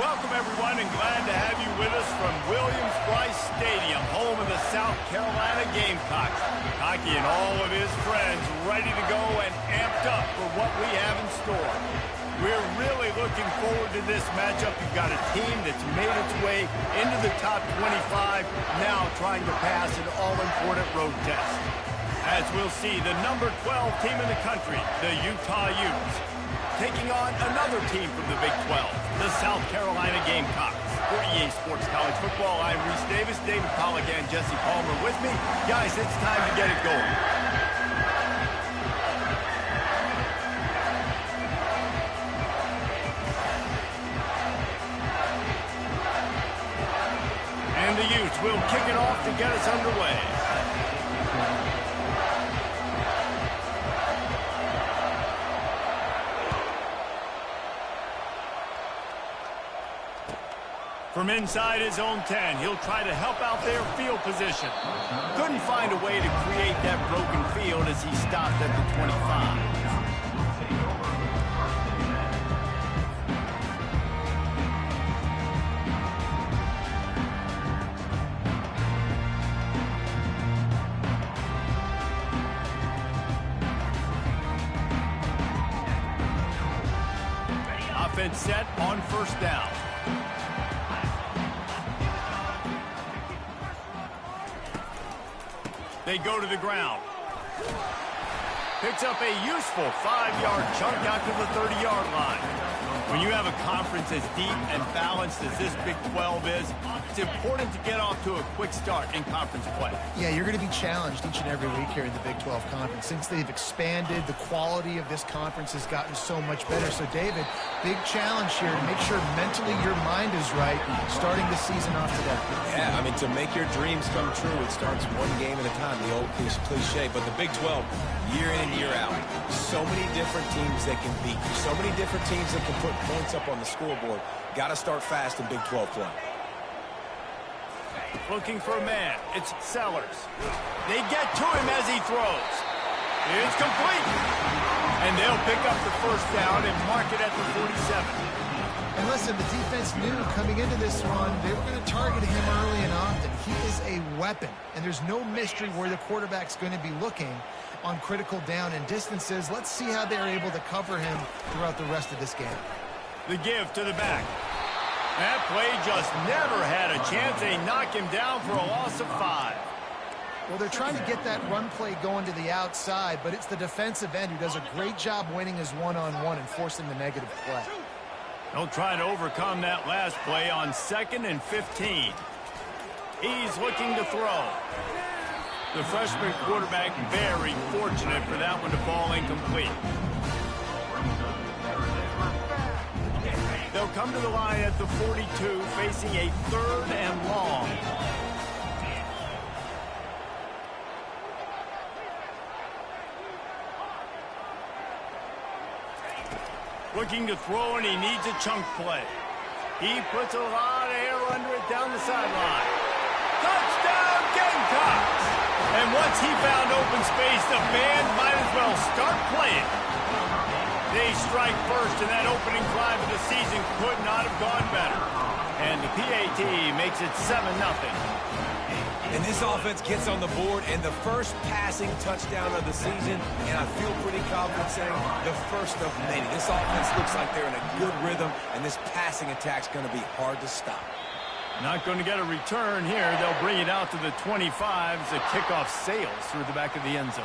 Welcome, everyone, and glad to have you with us from Williams-Brice Stadium, home of the South Carolina Gamecocks. Hockey and all of his friends ready to go and amped up for what we have in store. We're really looking forward to this matchup. You've got a team that's made its way into the top 25, now trying to pass an all-important road test. As we'll see, the number 12 team in the country, the Utah Utes, taking on another team from the Big 12, the South Carolina Gamecocks. For EA Sports College Football, I'm Reese Davis, David Pollack, and Jesse Palmer with me. Guys, it's time to get it going. And the Utes will kick it off to get us underway. From inside his own 10, he'll try to help out their field position. Couldn't find a way to create that broken field as he stopped at the 25. Offense set on first down. They go to the ground. Picks up a useful 5-yard chunk out to the 30-yard line. When you have a conference as deep and balanced as this Big 12 is, it's important to get off to a quick start in conference play. Yeah, you're going to be challenged each and every week here in the Big 12 Conference. Since they've expanded, the quality of this conference has gotten so much better. So, David, big challenge here to make sure mentally your mind is right starting the season off today. Yeah, I mean, to make your dreams come true, it starts one game at a time, the old cliche. But the Big 12, year in and year out, so many different teams that can beat you, so many different teams that can put points up on the scoreboard. Got to start fast in Big 12 play. Looking for a man. It's Sellers. They get to him as he throws. It's complete. And they'll pick up the first down and mark it at the 47. And listen, the defense knew coming into this one, they were going to target him early and often. He is a weapon, and there's no mystery where the quarterback's going to be looking on critical down and distances. Let's see how they're able to cover him throughout the rest of this game. The give to the back. That play just never had a chance. They knock him down for a loss of 5. Well, they're trying to get that run play going to the outside, but it's the defensive end who does a great job winning his one-on-one and forcing the negative play. They'll try to overcome that last play on 2nd and 15. He's looking to throw. The freshman quarterback very fortunate for that one to fall incomplete. They'll come to the line at the 42, facing a 3rd and long. Looking to throw, and he needs a chunk play. He puts a lot of air under it down the sideline. Touchdown, Gamecocks! And once he found open space, the band might as well start playing. They strike first, and that opening drive of the season could not have gone better. And the PAT makes it 7-0. And this offense gets on the board, and the first passing touchdown of the season, and I feel pretty confident saying the first of many. This offense looks like they're in a good rhythm, and this passing attack's going to be hard to stop. Not going to get a return here. They'll bring it out to the 25 as the kickoff sails through the back of the end zone.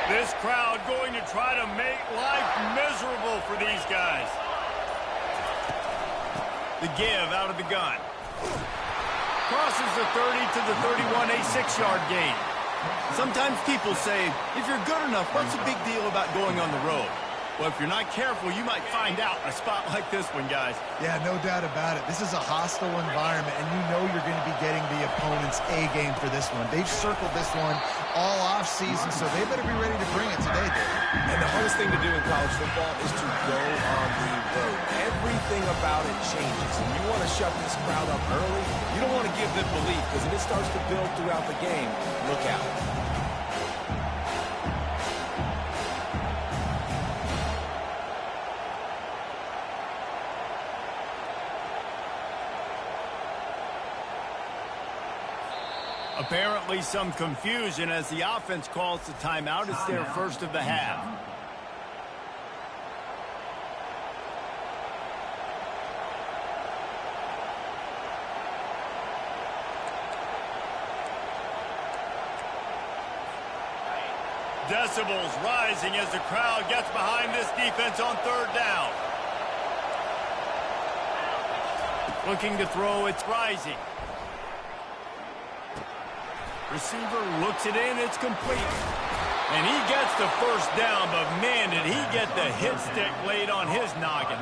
This crowd going to try to make life miserable for these guys. The give out of the gun. Crosses the 30 to the 31, a 6-yard gain. Sometimes people say, if you're good enough, what's the big deal about going on the road? Well, if you're not careful, you might find out in a spot like this one, guys. Yeah, no doubt about it. This is a hostile environment, and you know you're going to be getting the opponent's A game for this one. They've circled this one all off-season, so they better be ready to bring it today, Dave. And the hardest thing to do in college football is to go on the road. Everything about it changes. And you want to shut this crowd up early. You don't want to give them belief, because if it starts to build throughout the game, look out. Apparently some confusion as the offense calls the timeout. It's their first of the half. Decibels rising as the crowd gets behind this defense on third down. Looking to throw, it's rising. Receiver looks it in, it's complete. And he gets the first down, but man, did he get the hit stick laid on his noggin.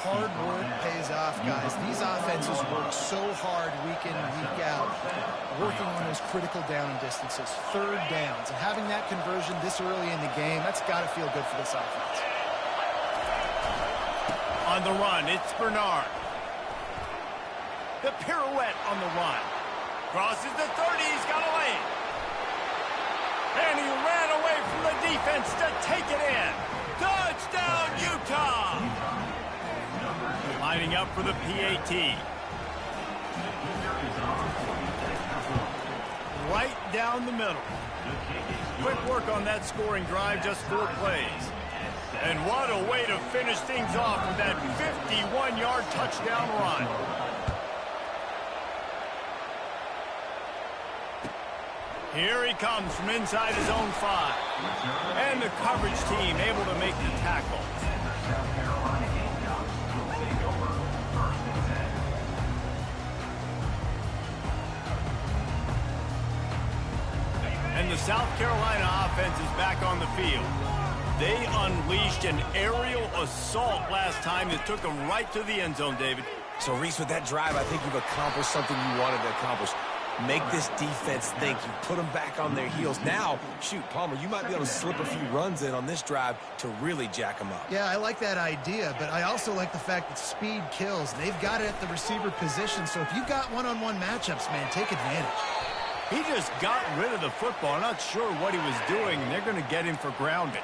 Hard work pays off, guys. These offenses work so hard week in and week out, working on those critical down and distances, third downs. And having that conversion this early in the game, that's got to feel good for this offense. On the run, it's Bernard. The pirouette on the run. Crosses the 30, he's got a lane. And he ran away from the defense to take it in. Touchdown, Utah! Lining up for the PAT. Right down the middle. Quick work on that scoring drive, just 4 plays. And what a way to finish things off with that 51-yard touchdown run. Here he comes from inside his own 5. And the coverage team able to make the tackle. And the South Carolina offense is back on the field. They unleashed an aerial assault last time that took them right to the end zone, David. So, Reese, with that drive, I think you've accomplished something you wanted to accomplish. Make this defense think. You put them back on their heels. Now, shoot, Palmer, you might be able to slip a few runs in on this drive to really jack them up. Yeah, I like that idea, but I also like the fact that speed kills. They've got it at the receiver position, so if you've got one-on-one matchups, man, take advantage. He just got rid of the football. Not sure what he was doing, and they're going to get him for grounding.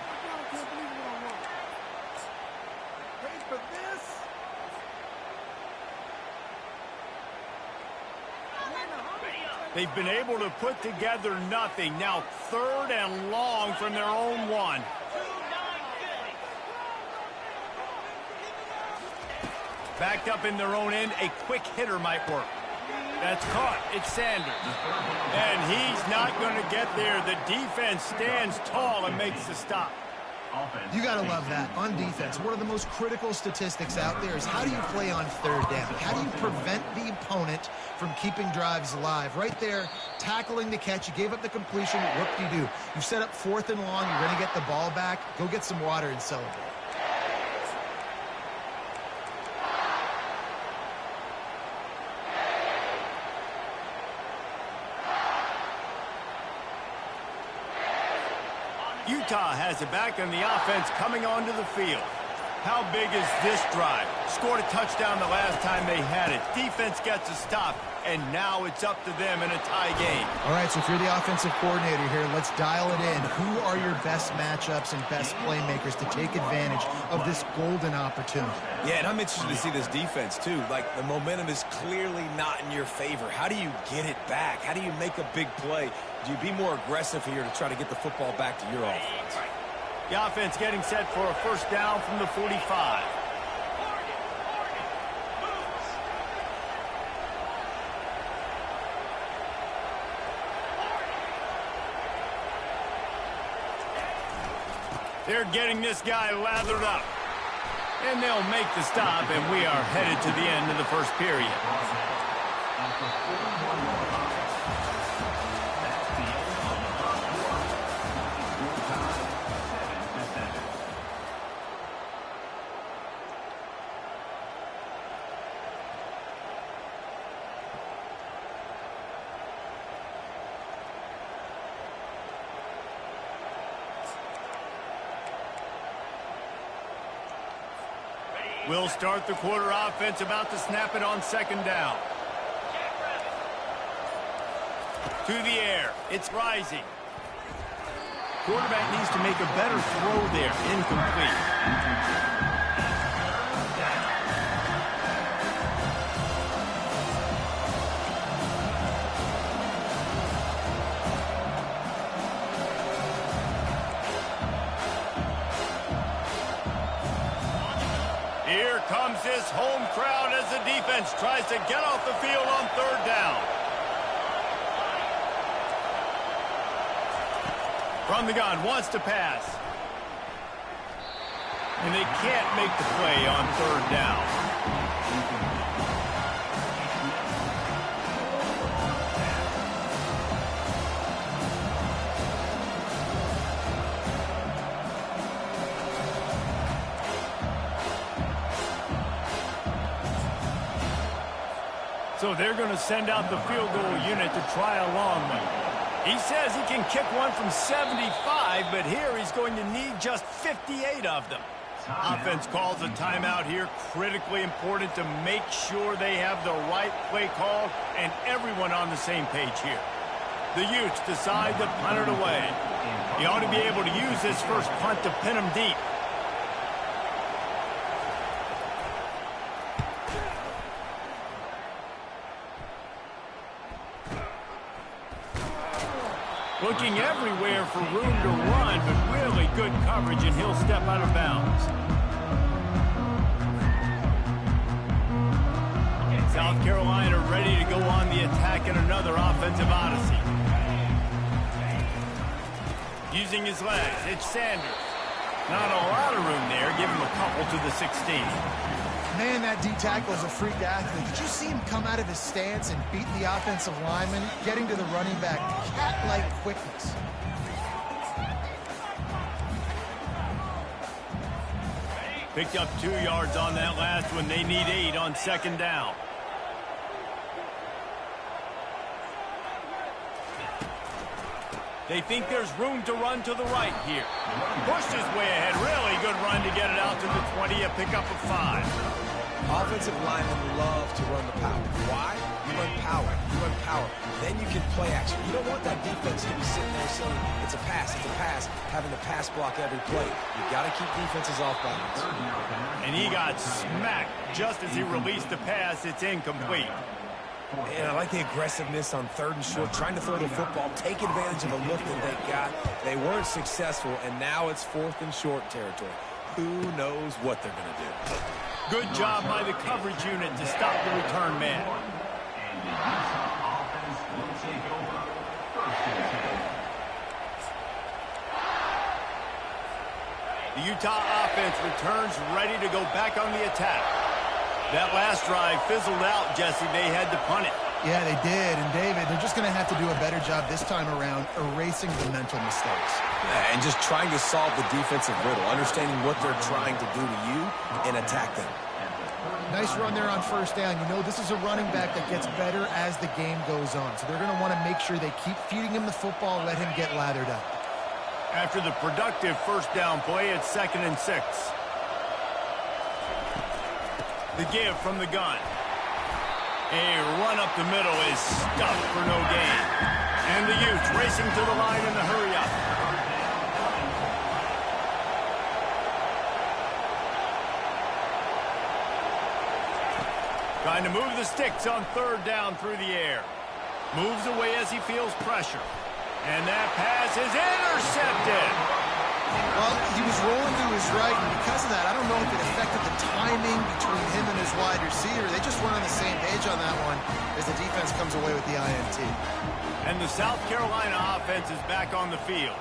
They've been able to put together nothing. Now 3rd and long from their own 1. Backed up in their own end, a quick hitter might work. That's caught. It's Sanders. And he's not going to get there. The defense stands tall and makes the stop. You got to love that. On defense, one of the most critical statistics out there is how do you play on 3rd down? How do you prevent the opponent from keeping drives alive? Right there, tackling the catch. You gave up the completion. What do you do? You set up 4th and long. You're going to get the ball back. Go get some water and celebrate. Utah has it back, and the offense coming onto the field. How big is this drive? Scored a touchdown the last time they had it. Defense gets a stop, and now it's up to them in a tie game. All right, so if you're the offensive coordinator here, let's dial it in. Who are your best matchups and best playmakers to take advantage of this golden opportunity? Yeah, and I'm interested to see this defense, too. Like, the momentum is clearly not in your favor. How do you get it back? How do you make a big play? Do you be more aggressive here to try to get the football back to your offense? The offense getting set for a first down from the 45. They're getting this guy lathered up. And they'll make the stop, and we are headed to the end of the first period. We'll start the quarter offense, about to snap it on second down. To the air. It's rising. Quarterback needs to make a better throw there. Incomplete. Here comes this home crowd as the defense tries to get off the field on third down. From the gun, wants to pass. And they can't make the play on third down. So they're going to send out the field goal unit to try a long one. He says he can kick one from 75, but here he's going to need just 58 of them. Offense calls a timeout here. Critically important to make sure they have the right play call and everyone on the same page here. The Utes decide to punt it away. He ought to be able to use this first punt to pin him deep. Looking everywhere for room to run, but really good coverage, and he'll step out of bounds. South Carolina ready to go on the attack in another offensive odyssey. Using his legs, it's Sanders. Not a lot of room there. Give him a couple to the 16. Man, that D-tackle is a freak athlete. Did you see him come out of his stance and beat the offensive lineman, getting to the running back? Cat-like quickness. Picked up 2 yards on that last one. They need 8 on second down. They think there's room to run to the right here. Pushed his way ahead. Really good run to get it out to the 20. A pickup of 5. Offensive linemen love to run the power. Why? You run power. You run power. Then you can play action. You don't want that defense to be sitting there saying, it's a pass, having to pass block every play. You've got to keep defenses off balance. And he got smacked just as he released the pass. It's incomplete. And I like the aggressiveness on third and short, trying to throw the football, take advantage of the look that they got. They weren't successful, and now it's fourth and short territory. Who knows what they're going to do? Good job by the coverage unit to stop the return man. The Utah offense returns ready to go back on the attack. That last drive fizzled out, Jesse. They had to punt it. Yeah, they did. And, David, they're just going to have to do a better job this time around erasing the mental mistakes. Yeah, and just trying to solve the defensive riddle, understanding what they're trying to do to you and attack them. Nice run there on first down. You know, this is a running back that gets better as the game goes on. So they're going to want to make sure they keep feeding him the football, let him get lathered up. After the productive first down play, it's 2nd and 6. The give from the gun. A run up the middle is stuffed for no gain. And the Utes racing to the line in the hurry up. Trying to move the sticks on third down through the air. Moves away as he feels pressure. And that pass is intercepted. Well, he was rolling to his right, and because of that, I don't know if it affected the timing between him and his wide receiver. They just weren't on the same page on that one as the defense comes away with the INT. And the South Carolina offense is back on the field.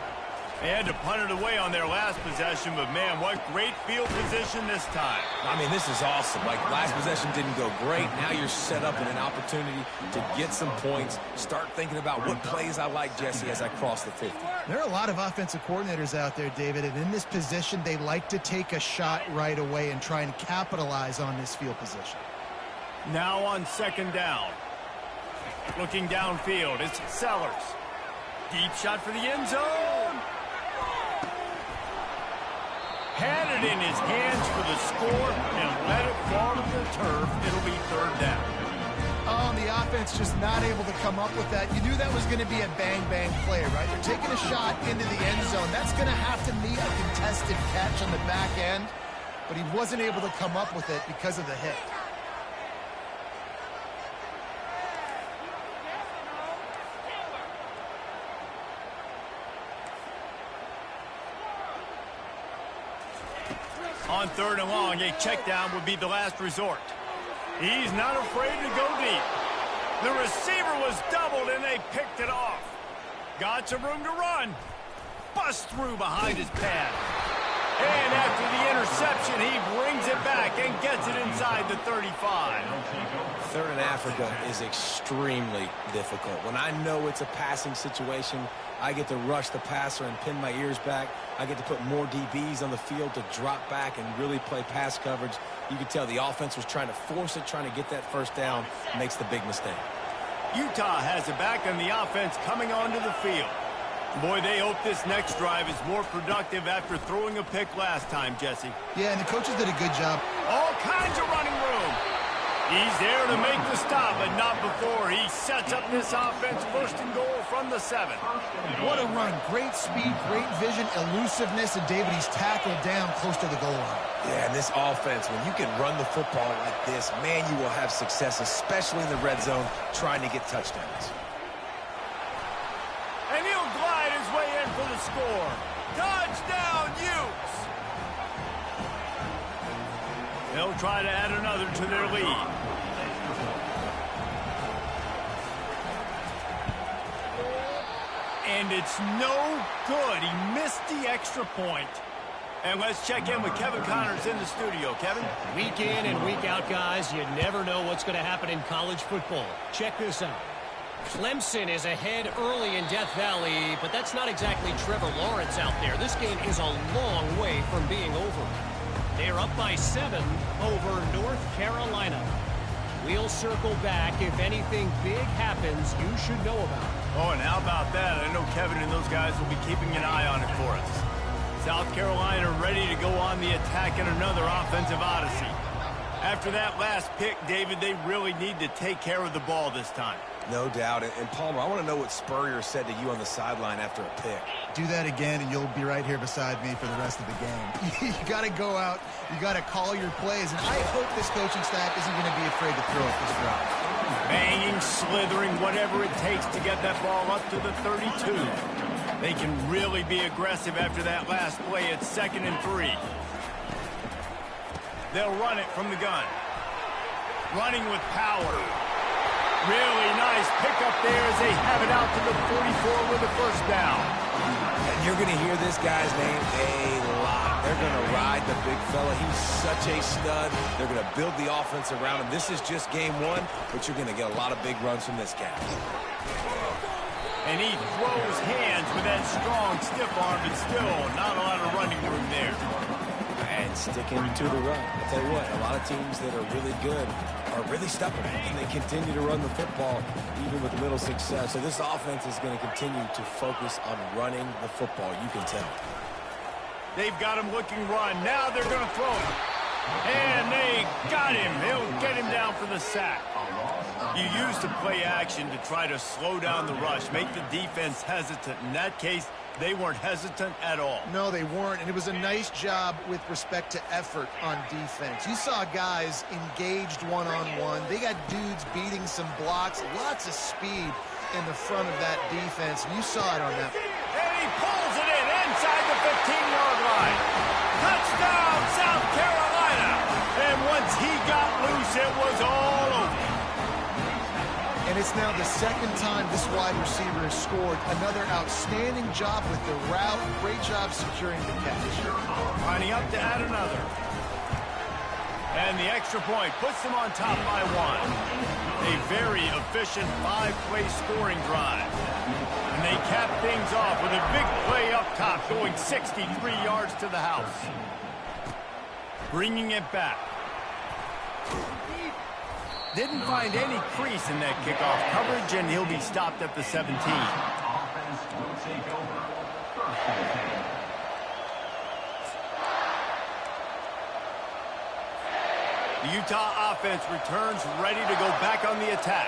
They had to punt it away on their last possession, but, man, what great field position this time. I mean, this is awesome. Like, last possession didn't go great. Now you're set up in an opportunity to get some points. Start thinking about what plays I like, Jesse, as I cross the 50. There are a lot of offensive coordinators out there, David, and in this position, they like to take a shot right away and try and capitalize on this field position. Now on second down. Looking downfield, it's Sellers. Deep shot for the end zone. Had it in his hands for the score and let it fall to the turf. It'll be third down. Oh, the offense just not able to come up with that. You knew that was going to be a bang-bang play, right? They're taking a shot into the end zone. That's going to have to be a contested catch on the back end, but he wasn't able to come up with it because of the hit. On third and long, a check down would be the last resort. He's not afraid to go deep. The receiver was doubled, and they picked it off. Got some room to run. Bust through behind his pad. And after the interception, he brings it back and gets it inside the 35. Third in Africa is extremely difficult. When I know it's a passing situation, I get to rush the passer and pin my ears back. I get to put more DBs on the field to drop back and really play pass coverage. You could tell the offense was trying to force it, trying to get that first down, makes the big mistake. Utah has it back on the offense coming onto the field. Boy, they hope this next drive is more productive after throwing a pick last time, Jesse. Yeah, and the coaches did a good job. All kinds of running room. He's there to make the stop, but not before he sets up this offense first and goal from the 7. What a run. Great speed, great vision, elusiveness, and David, he's tackled down close to the goal line. Yeah, and this offense, when you can run the football like this, man, you will have success, especially in the red zone, trying to get touchdowns. And he'll glide his way in for the score. Touchdown, Utes! They'll try to add another to their lead. And it's no good. He missed the extra point. And let's check in with Kevin Connors in the studio. Kevin? Week in and week out, guys, you never know what's going to happen in college football. Check this out. Clemson is ahead early in Death Valley, but that's not exactly Trevor Lawrence out there. This game is a long way from being over. They're up by 7 over North Carolina. We'll circle back. If anything big happens, you should know about it. Oh, and how about that? I know Kevin and those guys will be keeping an eye on it for us. South Carolina ready to go on the attack in another offensive odyssey. After that last pick, David, they really need to take care of the ball this time. No doubt. And Palmer, I want to know what Spurrier said to you on the sideline after a pick. Do that again, and you'll be right here beside me for the rest of the game. You got to go out. You got to call your plays. And I hope this coaching staff isn't going to be afraid to throw it this route. Banging, slithering, whatever it takes to get that ball up to the 32. They can really be aggressive after that last play at 2nd and 3. They'll run it from the gun. Running with power. Really nice pickup there as they have it out to the 44 with the first down. And you're going to hear this guy's name a lot. They're going to ride the big fella. He's such a stud. They're going to build the offense around him. This is just game 1, but you're going to get a lot of big runs from this guy. And he throws hands with that strong, stiff arm, but still not a lot of running room there. And sticking to the run. I'll tell you what, a lot of teams that are really good are really stubborn, and they continue to run the football even with little success. So this offense is going to continue to focus on running the football, you can tell. They've got him looking run. Now they're going to throw it. And they got him. He'll get him down for the sack. You use the play action to try to slow down the rush, make the defense hesitant. In that case, they weren't hesitant at all. No, they weren't, and it was a nice job with respect to effort on defense. You saw guys engaged one-on-one. They got dudes beating some blocks, lots of speed in the front of that defense. You saw it on that. And he pulls it in inside the 15-yard line. Touchdown, South Carolina. And once he got loose, it was all over. And it's now the 2nd time this wide receiver has scored. Another outstanding job with the route. Great job securing the catch. Lining up to add another. And the extra point puts them on top by 1. A very efficient 5-play scoring drive. And they cap things off with a big play up top, going 63 yards to the house. Bringing it back. Didn't find any crease in that kickoff coverage, and he'll be stopped at the 17. The Utah offense returns ready to go back on the attack.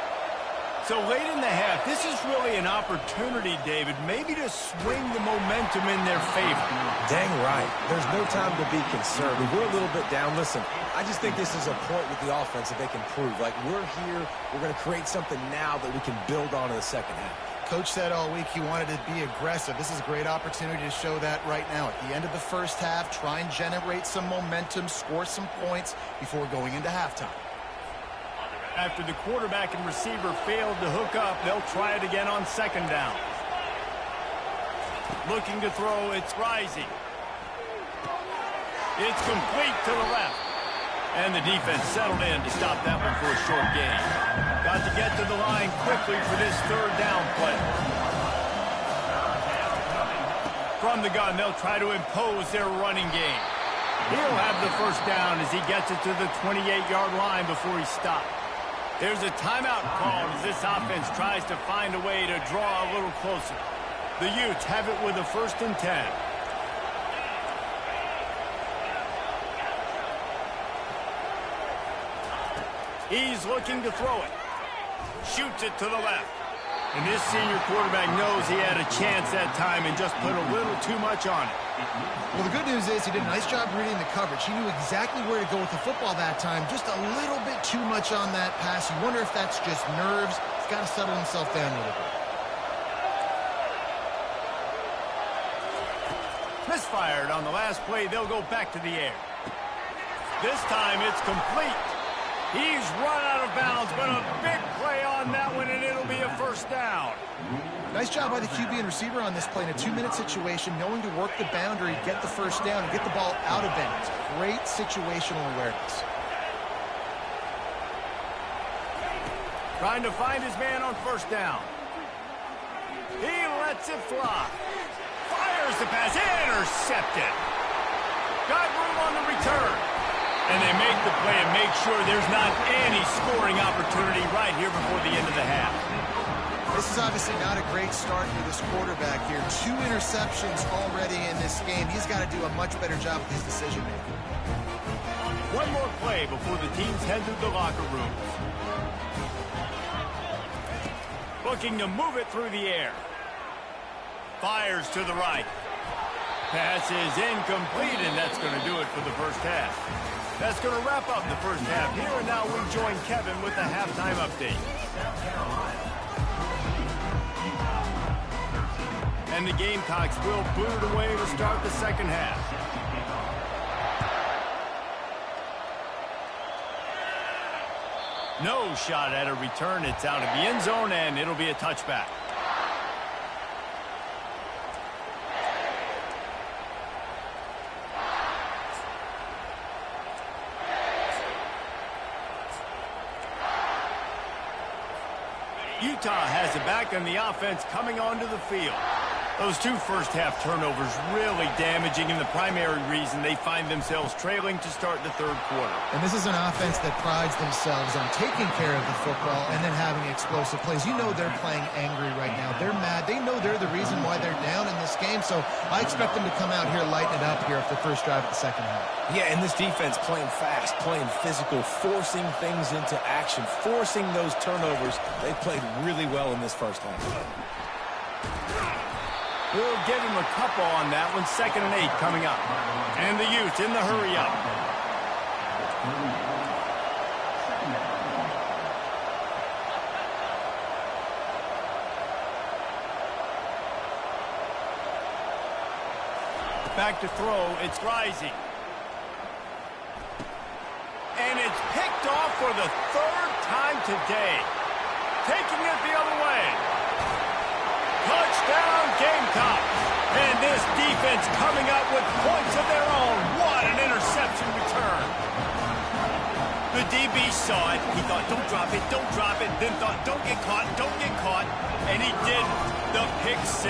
So late in the half, this is really an opportunity, David, maybe to swing the momentum in their favor. Dang right. There's no time to be concerned. We're a little bit down. Listen, I just think this is a point with the offense that they can prove. Like, we're here, we're going to create something now that we can build on in the second half. Coach said all week he wanted to be aggressive. This is a great opportunity to show that right now. At the end of the first half, try and generate some momentum, score some points before going into halftime. After the quarterback and receiver failed to hook up, they'll try it again on second down. Looking to throw, it's rising. It's complete to the left. And the defense settled in to stop that one for a short gain. Got to get to the line quickly for this third down play. From the gun, they'll try to impose their running game. He'll have the first down as he gets it to the 28-yard line before he stopped. There's a timeout called as this offense tries to find a way to draw a little closer. The Utes have it with a 1st and 10. He's looking to throw it. Shoots it to the left. And this senior quarterback knows he had a chance that time and just put a little too much on it. Well, the good news is he did a nice job reading the coverage. He knew exactly where to go with the football that time. Just a little bit too much on that pass. You wonder if that's just nerves. He's got to settle himself down a little bit. Misfired on the last play. They'll go back to the air. This time it's complete. He's run out of bounds, but a big play on that one, and it'll be a first down. Nice job by the QB and receiver on this play in a 2-minute situation, knowing to work the boundary, get the first down, and get the ball out of bounds. Great situational awareness. Trying to find his man on first down. He lets it fly. Fires the pass. Intercepted. Got room on the return. And they make the play and make sure there's not any scoring opportunity right here before the end of the half. This is obviously not a great start for this quarterback here. 2 interceptions already in this game. He's got to do a much better job with his decision-making. One more play before the teams head to the locker rooms. Looking to move it through the air. Fires to the right. Pass is incomplete, and that's going to do it for the first half. That's going to wrap up the first half here, and now we join Kevin with the halftime update. And the Gamecocks will boot it away to start the second half. No shot at a return. It's out of the end zone, and it'll be a touchback. Utah has it back on the offense coming onto the field. Those 2 first-half turnovers really damaging, and the primary reason they find themselves trailing to start the third quarter. And this is an offense that prides themselves on taking care of the football and then having explosive plays. You know they're playing angry right now. They're mad. They know they're the reason why they're down in this game, so I expect them to come out here, lighten it up here for the first drive of the second half. Yeah, and this defense playing fast, playing physical, forcing things into action, forcing those turnovers. They played really well in this first half. We'll give him a couple on that one. 2nd and 8 coming up. And the Utes in the hurry up. Back to throw. It's rising. And it's picked off for the 3rd time today. Taking it the other way. Touchdown, Gamecocks. And this defense coming up with points of their own. What an interception return. The DB saw it. He thought, don't drop it, don't drop it. Then thought, don't get caught, don't get caught. And he didn't. The pick 6.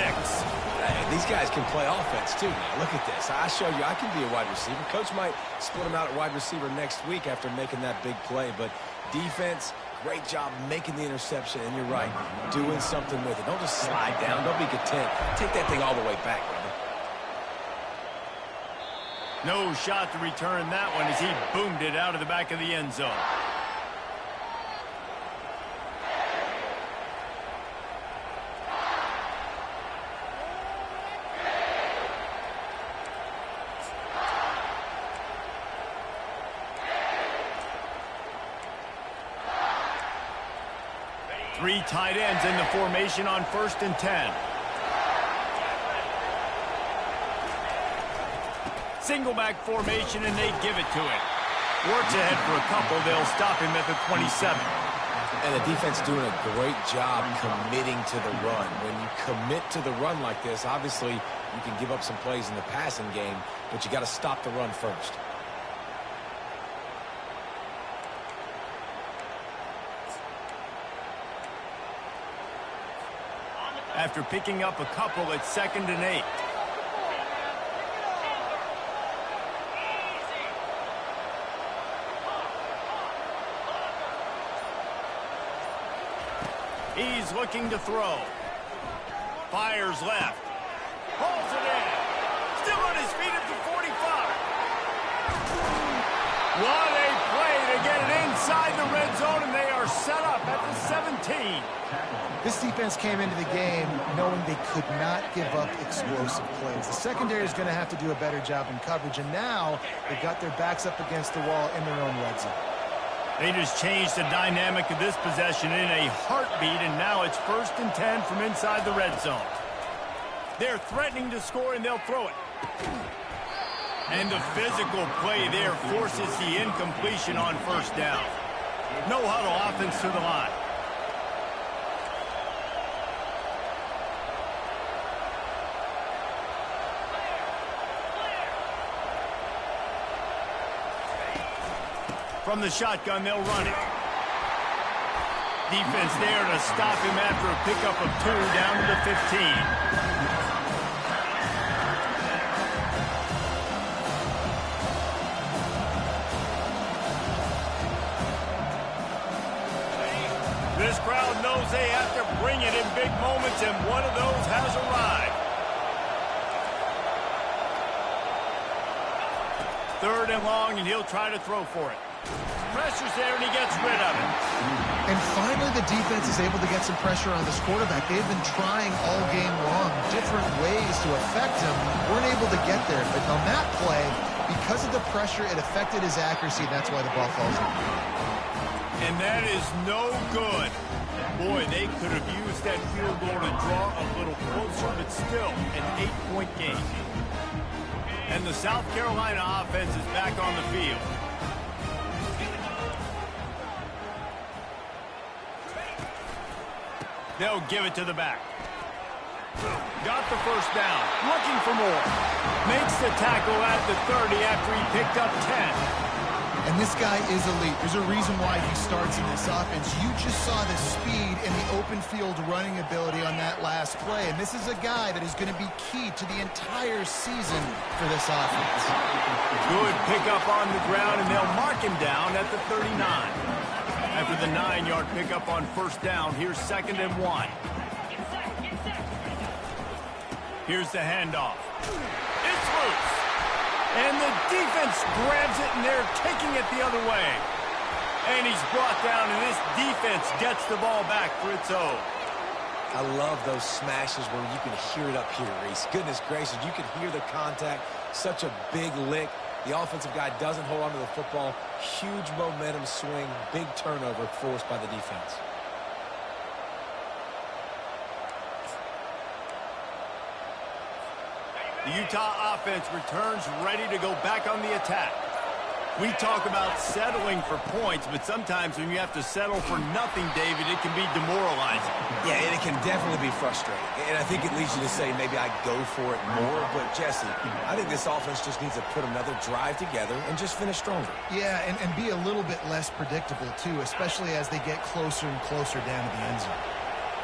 Hey, these guys can play offense, too. Now, look at this. I show you I can be a wide receiver. Coach might split him out at wide receiver next week after making that big play. But defense, great job making the interception. And you're right, doing something with it. Don't just slide down. Don't be content. Take that thing all the way back, brother. No shot to return that one as he boomed it out of the back of the end zone. Three tight ends in the formation on 1st and 10. Single back formation, and they give it to him. Works ahead for a couple. They'll stop him at the 27. And the defense doing a great job committing to the run. When you commit to the run like this, obviously you can give up some plays in the passing game, but you got to stop the run first. After picking up a couple, it's 2nd and 8. He's looking to throw. Fires left. Pulls it in. Still on his feet at the 45. What a play to get it inside the red zone, and they are set up at the 17. This defense came into the game knowing they could not give up explosive plays. The secondary is going to have to do a better job in coverage, and now they've got their backs up against the wall in their own red zone. They just changed the dynamic of this possession in a heartbeat, and now it's 1st and 10 from inside the red zone. They're threatening to score, and they'll throw it. And the physical play there forces the incompletion on 1st down. No huddle offense to the line. From the shotgun, they'll run it. Defense there to stop him after a pickup of 2 down to the 15. This crowd knows they have to bring it in big moments, and one of those has arrived. 3rd and long, and he'll try to throw for it. Pressure's there, and he gets rid of it. And finally, the defense is able to get some pressure on this quarterback. They've been trying all game long different ways to affect him. Weren't able to get there. But on that play, because of the pressure, it affected his accuracy, and that's why the ball falls in. And that is no good. Boy, they could have used that field goal to draw a little closer, but still an 8-point game. And the South Carolina offense is back on the field. They'll give it to the back. Got the 1st down. Looking for more. Makes the tackle at the 30 after he picked up 10. And this guy is elite. There's a reason why he starts in this offense. You just saw the speed and the open field running ability on that last play. And this is a guy that is going to be key to the entire season for this offense. Good pickup on the ground, and they'll mark him down at the 39. After the 9-yard pickup on 1st down, here's 2nd and 1. Here's the handoff. It's loose. And the defense grabs it, and they're taking it the other way. And he's brought down, and this defense gets the ball back for its own. I love those smashes where you can hear it up here, Reese. Goodness gracious, you can hear the contact. Such a big lick. The offensive guy doesn't hold on to the football. Huge momentum swing, big turnover forced by the defense. The Utah offense returns ready to go back on the attack. We talk about settling for points, but sometimes when you have to settle for nothing, David, it can be demoralizing. Yeah, and it can definitely be frustrating. And I think it leads you to say maybe I go for it more. But, Jesse, I think this offense just needs to put another drive together and just finish stronger. Yeah, and be a little bit less predictable, too, especially as they get closer and closer down to the end zone.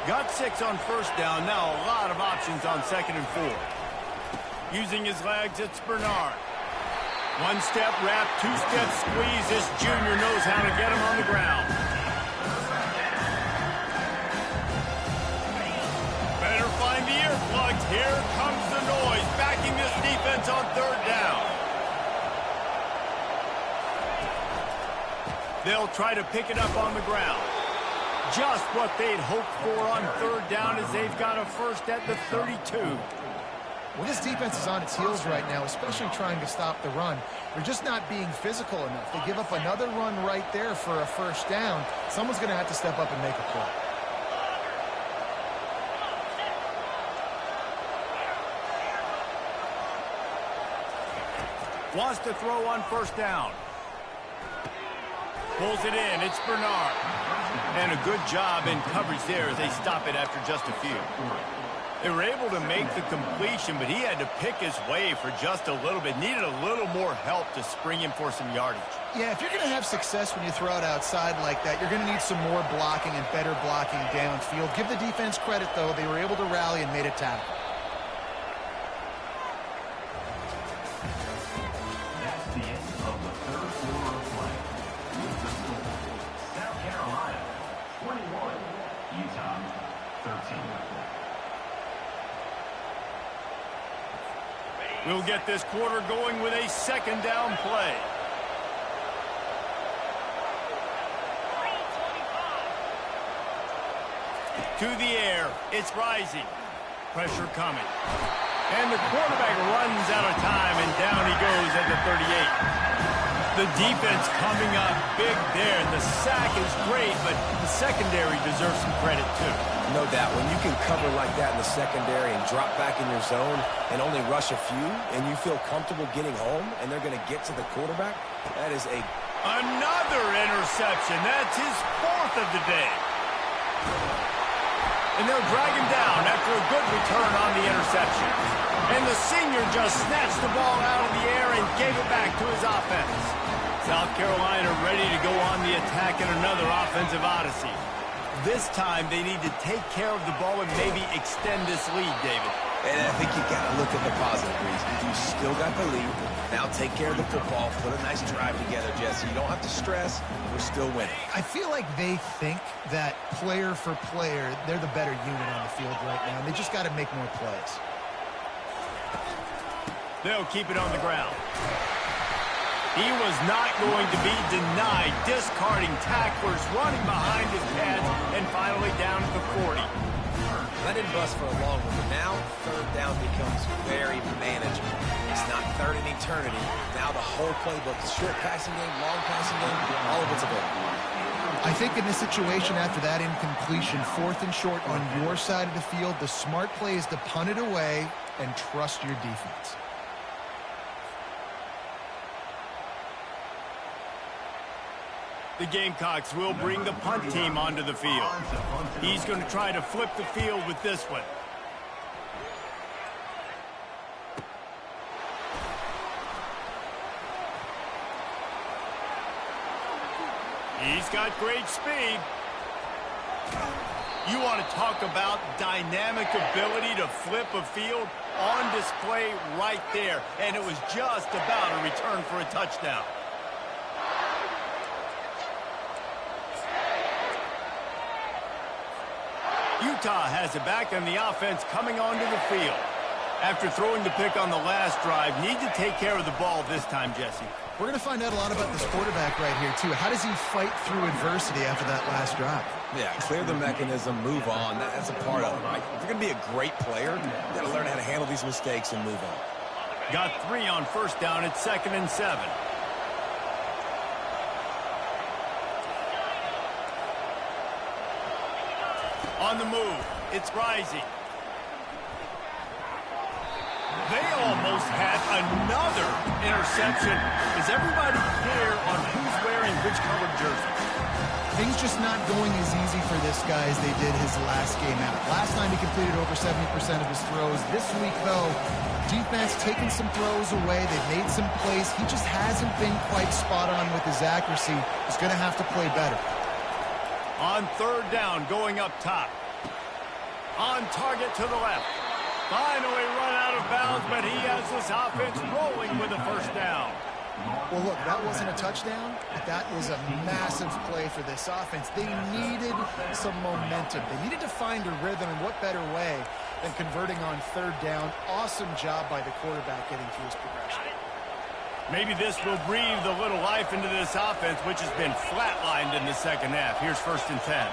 Got 6 on 1st down. Now a lot of options on 2nd and 4. Using his legs, it's Bernard. 1-step wrap, 2-step squeeze. This junior knows how to get him on the ground. Better find the earplugs. Here comes the noise, backing this defense on 3rd down. They'll try to pick it up on the ground. Just what they'd hoped for on third down as they've got a first at the 32. Well, this defense is on its heels right now, especially trying to stop the run. They're just not being physical enough. They give up another run right there for a first down. Someone's going to have to step up and make a play. Wants to throw on first down. Pulls it in. It's Bernard. And a good job in coverage there as they stop it after just a few. They were able to make the completion, but he had to pick his way for just a little bit. Needed a little more help to spring him for some yardage. Yeah, if you're going to have success when you throw it outside like that, you're going to need some more blocking and better blocking downfield. Give the defense credit, though. They were able to rally and made a tackle. That's the end of the third quarter of play. With the score, South Carolina 21, Utah 13. We'll get this quarter going with a second down play. To the air. It's rising. Pressure coming. And the quarterback runs out of time, and down he goes at the 38. The defense coming up big there. The sack is great, but the secondary deserves some credit, too. No doubt. When you can cover like that in the secondary and drop back in your zone and only rush a few, and you feel comfortable getting home, and they're going to get to the quarterback, that is another interception. That's his fourth of the day. And they'll drag him down after a good return on the interception. And the senior just snatched the ball out of the air and gave it back to his offense. South Carolina ready to go on the attack in another offensive odyssey. This time they need to take care of the ball and maybe extend this lead, David. And I think you got to look at the positive reason. You still got the lead. Now take care of the football. Put a nice drive together, Jesse. You don't have to stress. We're still winning. I feel like they think that player for player, they're the better unit on the field right now, and they just got to make more plays. They'll keep it on the ground. He was not going to be denied, discarding tacklers, running behind his pads, and finally down to the 40. That didn't bust for a long one, but now third down becomes very manageable. It's not third in eternity. Now the whole playbook, the short passing game, long passing game, all of it's available. I think in this situation after that incompletion, fourth and short on your side of the field, the smart play is to punt it away and trust your defense. The Gamecocks will bring the punt team onto the field. He's going to try to flip the field with this one. He's got great speed. You want to talk about dynamic ability to flip a field? On display right there. And it was just about a return for a touchdown. Utah has it back, and the offense coming onto the field. After throwing the pick on the last drive, need to take care of the ball this time, Jesse. We're going to find out a lot about this quarterback right here, too. How does he fight through adversity after that last drive? Yeah, clear the mechanism, move on. That's a part of it, right? If you're going to be a great player, you got to learn how to handle these mistakes and move on. Got 3 on first down at 2nd and 7. On the move, it's rising. They almost had another interception. Is everybody clear on who's wearing which colored jersey? Things just not going as easy for this guy as they did his last game out. Last time he completed over 70% of his throws. This week, though, defense taking some throws away. They've made some plays. He just hasn't been quite spot on with his accuracy. He's going to have to play better. On third down, going up top. On target to the left. Finally run out of bounds, but he has this offense rolling with a first down. Well, look, that wasn't a touchdown, but that was a massive play for this offense. They needed some momentum. They needed to find a rhythm, and what better way than converting on third down. Awesome job by the quarterback getting through his progression. Maybe this will breathe a little life into this offense, which has been flatlined in the second half. Here's 1st and 10.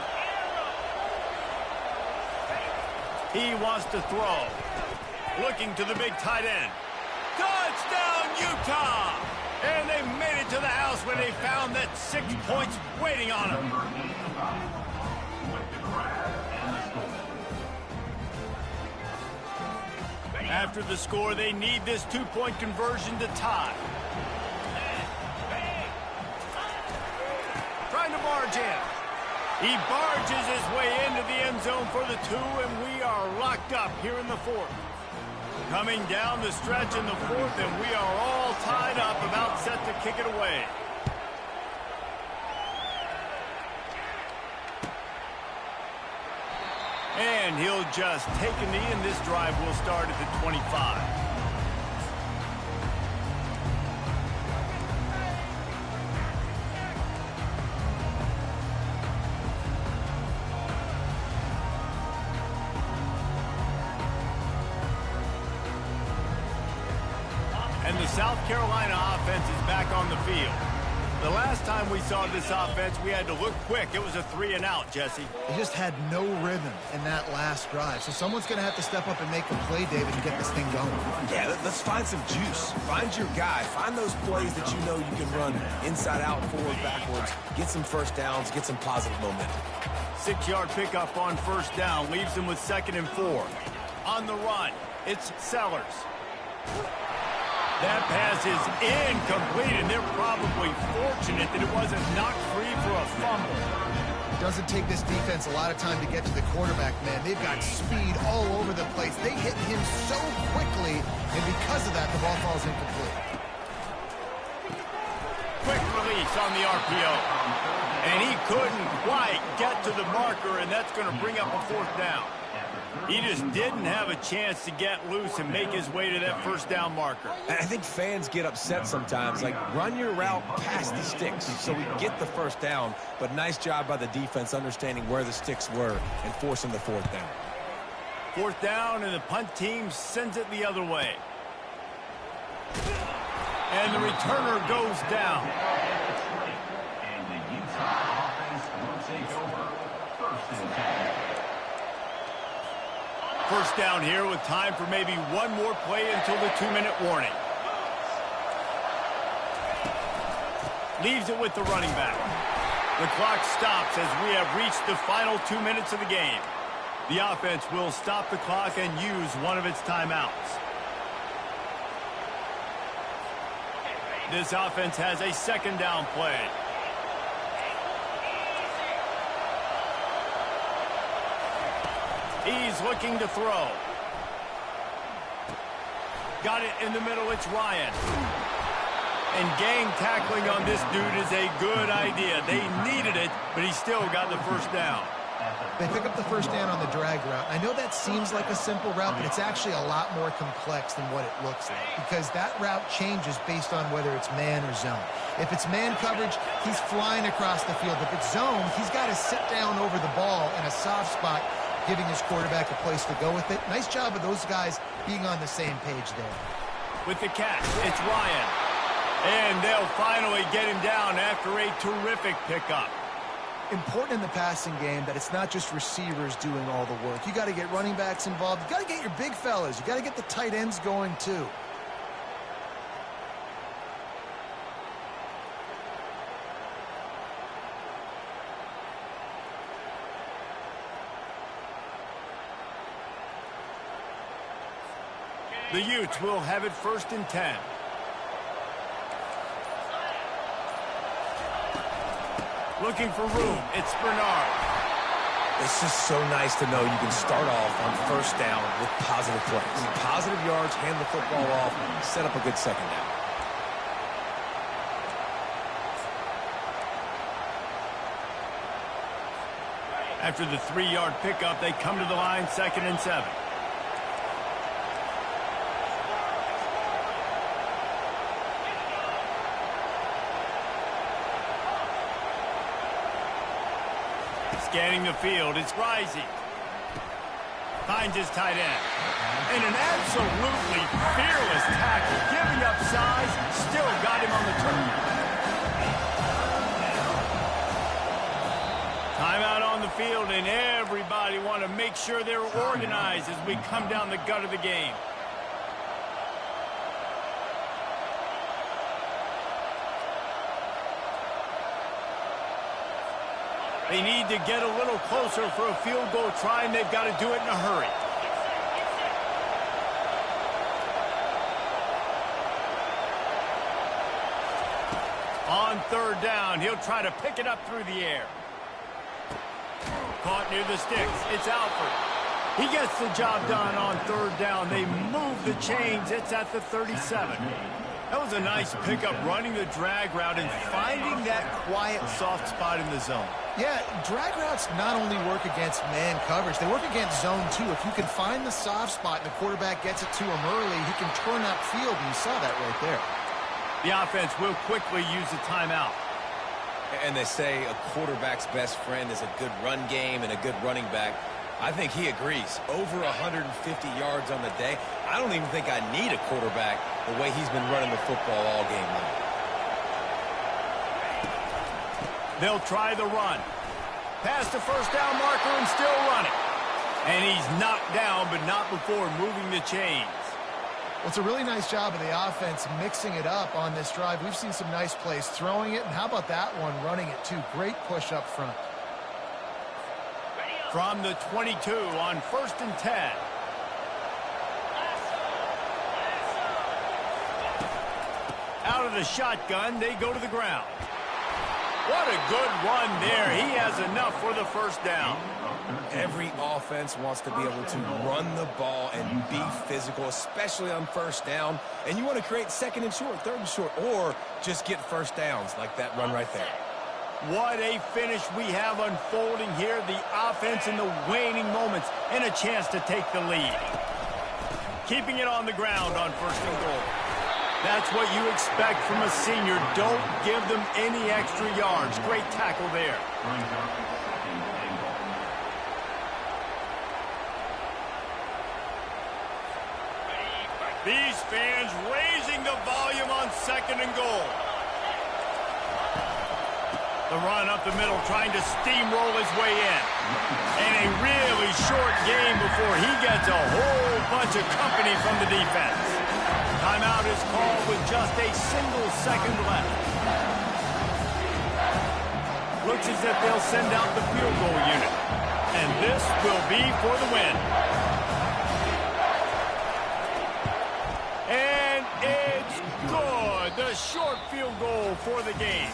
He wants to throw. Looking to the big tight end. Touchdown, Utah! And they made it to the house when they found that 6 points waiting on them. After the score, they need this 2-point conversion to tie. Trying to barge in. He barges his way into the end zone for the 2, and we are locked up here in the 4th. Coming down the stretch in the 4th, and we are all tied up, about set to kick it away. And he'll just take a knee, and this drive will start at the 25. And the South Carolina offense is back on the field. The last time we saw this offense, we had to look quick. It was a 3-and-out, Jesse. They just had no rhythm in that last drive. So someone's going to have to step up and make a play, David, and get this thing going. Yeah, let's find some juice. Find your guy. Find those plays that you know you can run inside out, forward, backwards. Get some first downs. Get some positive momentum. 6-yard pickup on 1st down. Leaves them with 2nd and 4. On the run, it's Sellers. That pass is incomplete, and they're probably fortunate that it wasn't knocked free for a fumble. It doesn't take this defense a lot of time to get to the quarterback, man. They've got speed all over the place. They hit him so quickly, and because of that, the ball falls incomplete. Quick release on the RPO. And he couldn't quite get to the marker, and that's going to bring up a 4th down. He just didn't have a chance to get loose and make his way to that 1st down marker. I think fans get upset sometimes. Like, run your route past the sticks so we get the 1st down. But nice job by the defense understanding where the sticks were and forcing the 4th down. 4th down, and the punt team sends it the other way. And the returner goes down. And the Utah offense will take over. 1st and 10. 1st down here with time for maybe one more play until the 2-minute warning. Leaves it with the running back. The clock stops as we have reached the final 2 minutes of the game. The offense will stop the clock and use one of its timeouts. This offense has a 2nd down play. He's looking to throw. Got it in the middle, it's Ryan. And gang tackling on this dude is a good idea. They needed it, but he still got the 1st down. They pick up the 1st down on the drag route. I know that seems like a simple route, but it's actually a lot more complex than what it looks like, because that route changes based on whether it's man or zone. If it's man coverage, he's flying across the field. If it's zone, he's got to sit down over the ball in a soft spot, giving his quarterback a place to go with it. Nice job of those guys being on the same page there. With the catch, it's Ryan. And they'll finally get him down after a terrific pickup. Important in the passing game that it's not just receivers doing all the work. You got to get running backs involved. You got to get your big fellas. You got to get the tight ends going too. The Utes will have it 1st and 10. Looking for room. It's Bernard. It's just so nice to know you can start off on 1st down with positive plays. Positive yards, hand the football off, set up a good 2nd down. After the 3-yard pickup, they come to the line 2nd and 7. Scanning the field, it's Rising. finds his tight end. And an absolutely fearless tackle, giving up size, still got him on the turn. Timeout on the field, and everybody want to make sure they're organized as we come down the gut of the game. They need to get a little closer for a field goal try, and they've got to do it in a hurry. On third down, he'll try to pick it up through the air. Caught near the sticks. It's Alford. He gets the job done on third down. They move the chains. It's at the 37. That was a nice pickup, running the drag route and finding that quiet, soft spot in the zone. Yeah, drag routes not only work against man coverage, they work against zone too. If you can find the soft spot and the quarterback gets it to him early, he can turn upfield, and you saw that right there. The offense will quickly use a timeout. And they say a quarterback's best friend is a good run game and a good running back. I think he agrees. Over 150 yards on the day. I don't even think I need a quarterback the way he's been running the football all game long. They'll try the run. Past the first down marker and still running. And he's knocked down, but not before moving the chains. Well, it's a really nice job of the offense mixing it up on this drive. We've seen some nice plays throwing it, and how about that one, running it too? Great push up front. From the 22 on 1st and 10. Out of the shotgun, they go to the ground. What a good run there. He has enough for the first down. Every offense wants to be able to run the ball and be physical, especially on first down. And you want to create second and short, third and short, or just get first downs like that run right there. What a finish we have unfolding here. The offense in the waning moments and a chance to take the lead. Keeping it on the ground on 1st and goal. That's what you expect from a senior. Don't give them any extra yards. Great tackle there. These fans raising the volume on 2nd and goal. The run up the middle, trying to steamroll his way in. And a really short game before he gets a whole bunch of company from the defense. Timeout is called with just a single second left. Looks as if they'll send out the field goal unit. And this will be for the win. And it's good. The short field goal for the game.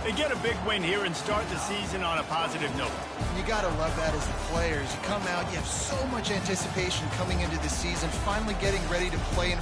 They get a big win here and start the season on a positive note. You got to love that as the players. You come out, you have so much anticipation coming into the season, finally getting ready to play in